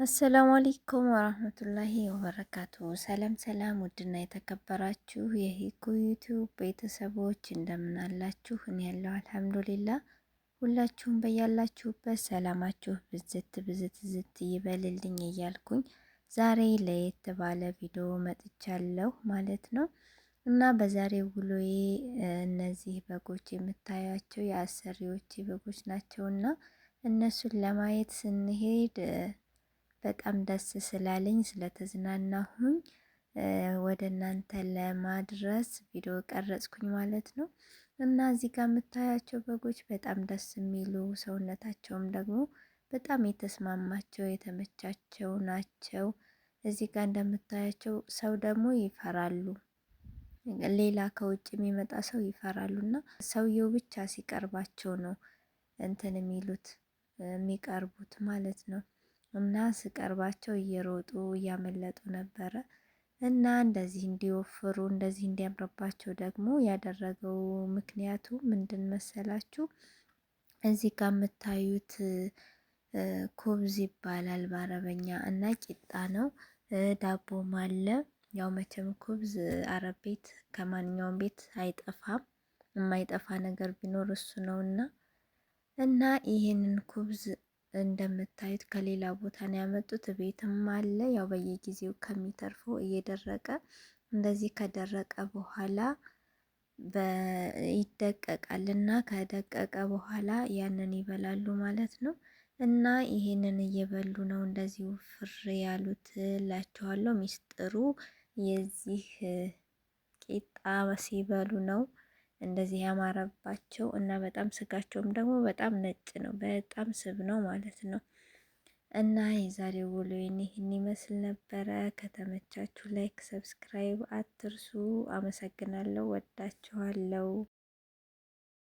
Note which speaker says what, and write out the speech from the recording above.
Speaker 1: አሰላሙ አለይኩም ወራህመቱላሂ ወበረካቱ። ሰላም ሰላም፣ ውድና የተከበራችሁ የሂኩ ዩቲዩብ ቤተሰቦች እንደምን አላችሁ? እኔ ያለው አልሐምዱሊላ። ሁላችሁም በያላችሁበት ሰላማችሁ ብዝት ብዝት ዝት ይበልልኝ እያልኩኝ ዛሬ ለየት ባለ ቪዲዮ መጥቻለሁ ማለት ነው። እና በዛሬው ውሎዬ እነዚህ በጎች የምታያቸው የአሰሪዎች በጎች ናቸውና እነሱን ለማየት ስንሄድ በጣም ደስ ስላለኝ ስለተዝናናሁኝ ወደ እናንተ ለማድረስ ቪዲዮ ቀረጽኩኝ ማለት ነው። እና እዚህ ጋር የምታያቸው በጎች በጣም ደስ የሚሉ ሰውነታቸውም ደግሞ በጣም የተስማማቸው የተመቻቸው ናቸው። እዚህ ጋር እንደምታያቸው ሰው ደግሞ ይፈራሉ። ሌላ ከውጭ የሚመጣ ሰው ይፈራሉ እና ሰውየው ብቻ ሲቀርባቸው ነው እንትን የሚሉት የሚቀርቡት ማለት ነው። እና ስቀርባቸው እየሮጡ እያመለጡ ነበረ። እና እንደዚህ እንዲወፍሩ እንደዚህ እንዲያምርባቸው ደግሞ ያደረገው ምክንያቱ ምንድን መሰላችሁ? እዚህ ጋር የምታዩት ኩብዝ ይባላል በአረበኛ እና ቂጣ ነው። ዳቦም አለ። ያው መቼም ኩብዝ አረብ ቤት ከማንኛውም ቤት አይጠፋም። የማይጠፋ ነገር ቢኖር እሱ ነውና እና ይሄንን ኩብዝ እንደምታዩት ከሌላ ቦታ ነው ያመጡት። ቤትም አለ። ያው በየጊዜው ከሚተርፈው እየደረቀ እንደዚህ ከደረቀ በኋላ ይደቀቃል እና ከደቀቀ በኋላ ያንን ይበላሉ ማለት ነው። እና ይሄንን እየበሉ ነው እንደዚህ ውፍር ያሉት እላቸዋለሁ። ሚስጥሩ የዚህ ቂጣ ሲበሉ ነው እንደዚህ ያማረባቸው እና በጣም ስጋቸውም ደግሞ በጣም ነጭ ነው፣ በጣም ስብ ነው ማለት ነው። እና የዛሬው ውሎዬን ይህን ይመስል ነበረ። ከተመቻችሁ ላይክ፣ ሰብስክራይብ አትርሱ። አመሰግናለሁ። ወዳችኋለሁ።